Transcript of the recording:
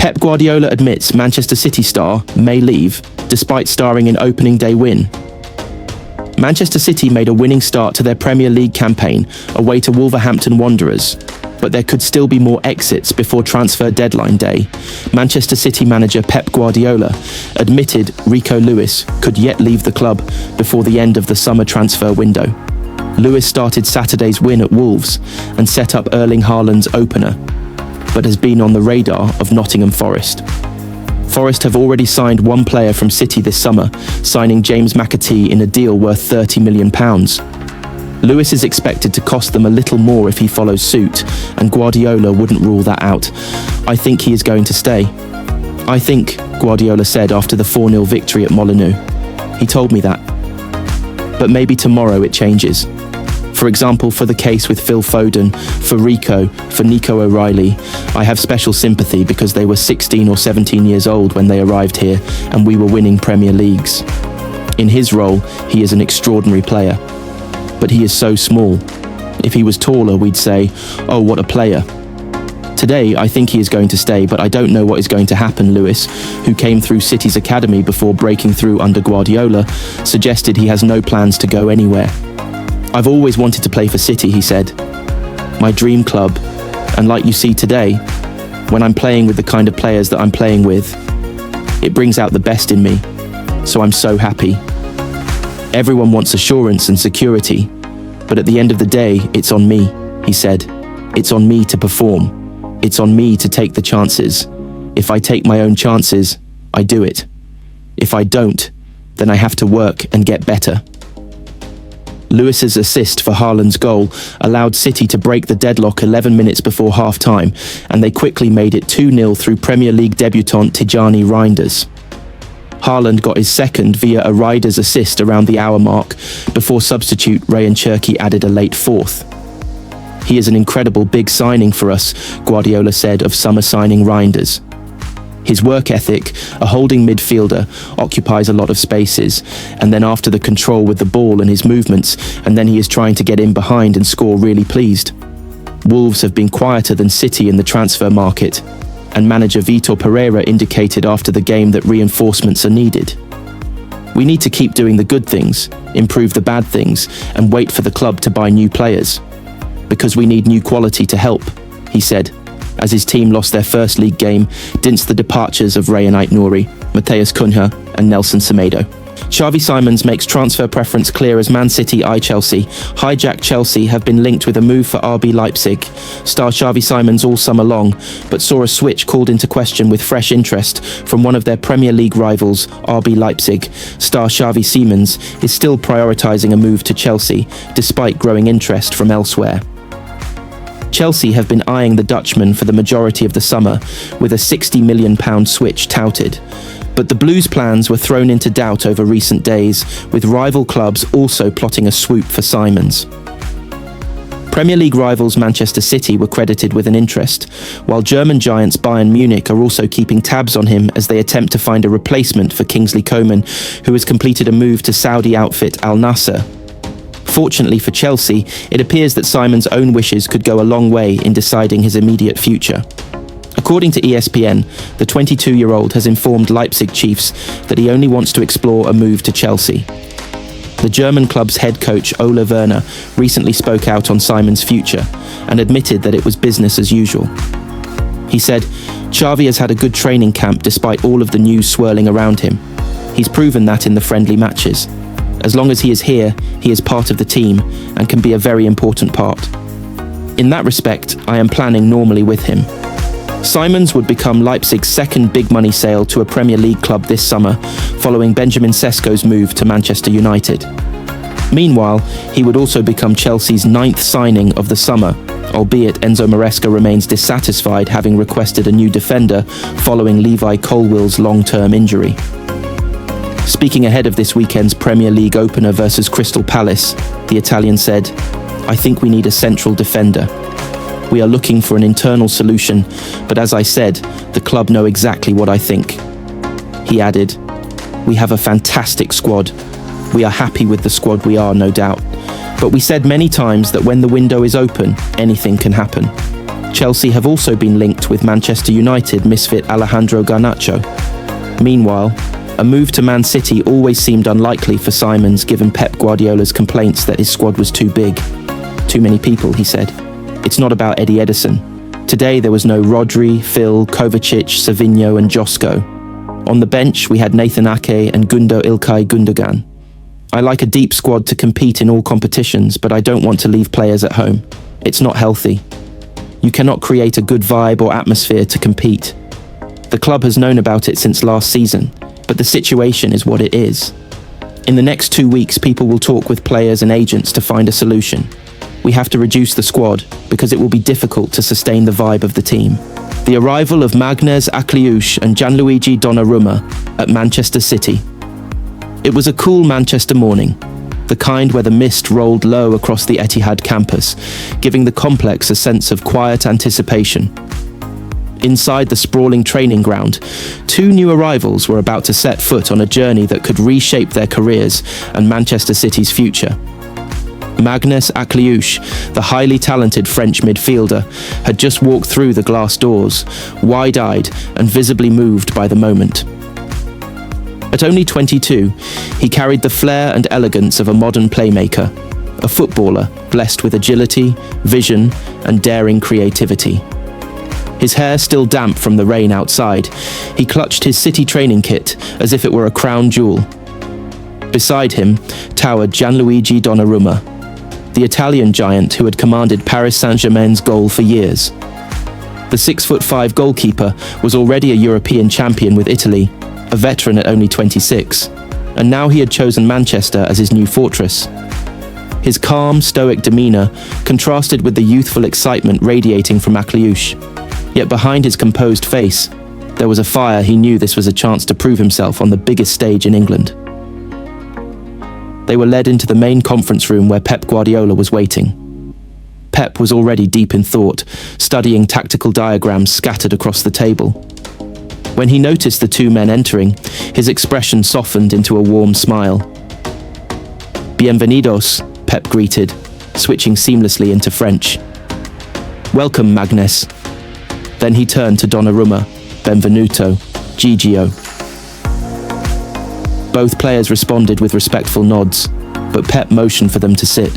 Pep Guardiola admits Manchester City star may leave, despite starring in opening day win. Manchester City made a winning start to their Premier League campaign away to Wolverhampton Wanderers, but there could still be more exits before transfer deadline day. Manchester City manager Pep Guardiola admitted Rico Lewis could yet leave the club before the end of the summer transfer window. Lewis started Saturday's win at Wolves and set up Erling Haaland's opener, but has been on the radar of Nottingham Forest. Forest have already signed one player from City this summer, signing James McAtee in a deal worth £30 million. Lewis is expected to cost them a little more if he follows suit, and Guardiola wouldn't rule that out. I think he is going to stay. I think, Guardiola said after the 4-0 victory at Molineux. He told me that. But maybe tomorrow it changes. For example, for the case with Phil Foden, for Rico, for Nico O'Reilly, I have special sympathy because they were 16 or 17 years old when they arrived here and we were winning Premier Leagues. In his role, he is an extraordinary player. But he is so small. If he was taller, we'd say, oh, what a player. Today, I think he is going to stay, but I don't know what is going to happen. Lewis, who came through City's academy before breaking through under Guardiola, suggested he has no plans to go anywhere. I've always wanted to play for City, he said. My dream club. And like you see today, when I'm playing with the kind of players that I'm playing with, it brings out the best in me. So I'm so happy. Everyone wants assurance and security, but at the end of the day, it's on me, he said. It's on me to perform. It's on me to take the chances. If I take my own chances, I do it. If I don't, then I have to work and get better. Lewis's assist for Haaland's goal allowed City to break the deadlock 11 minutes before half-time, and they quickly made it 2-0 through Premier League debutant Tijjani Reinders. Haaland got his second via a Reinders assist around the hour mark, before substitute Rayan Cherki added a late fourth. He is an incredible big signing for us, Guardiola said of summer signing Reinders. His work ethic, a holding midfielder, occupies a lot of spaces, and then after the control with the ball and his movements, and then he is trying to get in behind and score, really pleased. Wolves have been quieter than City in the transfer market, and manager Vitor Pereira indicated after the game that reinforcements are needed. We need to keep doing the good things, improve the bad things, and wait for the club to buy new players. Because we need new quality to help, he said, as his team lost their first league game, dinst the departures of Rayan Aït-Nouri, Matheus Cunha, and Nelson Semedo. Xavi Simons makes transfer preference clear as Man City eye Chelsea. Hijack Chelsea have been linked with a move for RB Leipzig. Star Xavi Simons all summer long, but saw a switch called into question with fresh interest from one of their Premier League rivals, RB Leipzig. Star Xavi Simons is still prioritising a move to Chelsea, despite growing interest from elsewhere. Chelsea have been eyeing the Dutchman for the majority of the summer, with a £60 million switch touted. But the Blues' plans were thrown into doubt over recent days, with rival clubs also plotting a swoop for Simons. Premier League rivals Manchester City were credited with an interest, while German giants Bayern Munich are also keeping tabs on him as they attempt to find a replacement for Kingsley Coman, who has completed a move to Saudi outfit Al Nassr. Fortunately for Chelsea, it appears that Simons' own wishes could go a long way in deciding his immediate future. According to ESPN, the 22-year-old has informed Leipzig Chiefs that he only wants to explore a move to Chelsea. The German club's head coach Ole Werner recently spoke out on Simons' future and admitted that it was business as usual. He said, "Xavi has had a good training camp despite all of the news swirling around him. He's proven that in the friendly matches. As long as he is here, he is part of the team and can be a very important part. In that respect, I am planning normally with him." Simons would become Leipzig's second big money sale to a Premier League club this summer, following Benjamin Sesko's move to Manchester United. Meanwhile, he would also become Chelsea's 9th signing of the summer, albeit Enzo Maresca remains dissatisfied, having requested a new defender following Levi Colwill's long-term injury. Speaking ahead of this weekend's Premier League opener versus Crystal Palace, the Italian said, "I think we need a central defender. We are looking for an internal solution, but as I said, the club know exactly what I think." He added, "We have a fantastic squad. We are happy with the squad we are, no doubt. But we said many times that when the window is open, anything can happen. Chelsea have also been linked with Manchester United misfit Alejandro Garnacho. Meanwhile, a move to Man City always seemed unlikely for Simons given Pep Guardiola's complaints that his squad was too big. Too many people, he said. It's not about Eddie Edison. Today there was no Rodri, Phil, Kovacic, Savinho and Josko. On the bench we had Nathan Ake and Gundo Ilkay Gundogan. I like a deep squad to compete in all competitions, but I don't want to leave players at home. It's not healthy. You cannot create a good vibe or atmosphere to compete. The club has known about it since last season, but the situation is what it is. In the next 2 weeks, people will talk with players and agents to find a solution. We have to reduce the squad because it will be difficult to sustain the vibe of the team. The arrival of Magnez Akliouche and Gianluigi Donnarumma at Manchester City. It was a cool Manchester morning, the kind where the mist rolled low across the Etihad campus, giving the complex a sense of quiet anticipation. Inside the sprawling training ground, 2 new arrivals were about to set foot on a journey that could reshape their careers and Manchester City's future. Magnez Akliouche, the highly talented French midfielder, had just walked through the glass doors, wide-eyed and visibly moved by the moment. At only 22, he carried the flair and elegance of a modern playmaker, a footballer blessed with agility, vision and daring creativity. His hair still damp from the rain outside, he clutched his City training kit as if it were a crown jewel. Beside him towered Gianluigi Donnarumma, the Italian giant who had commanded Paris Saint-Germain's goal for years. The 6'5" goalkeeper was already a European champion with Italy, a veteran at only 26, and now he had chosen Manchester as his new fortress. His calm, stoic demeanour contrasted with the youthful excitement radiating from Akliouche. Yet behind his composed face, there was a fire. He knew this was a chance to prove himself on the biggest stage in England. They were led into the main conference room where Pep Guardiola was waiting. Pep was already deep in thought, studying tactical diagrams scattered across the table. When he noticed the 2 men entering, his expression softened into a warm smile. Bienvenidos, Pep greeted, switching seamlessly into French. Welcome, Magnez. Then he turned to Donnarumma, Benvenuto, Gigio. Both players responded with respectful nods, but Pep motioned for them to sit.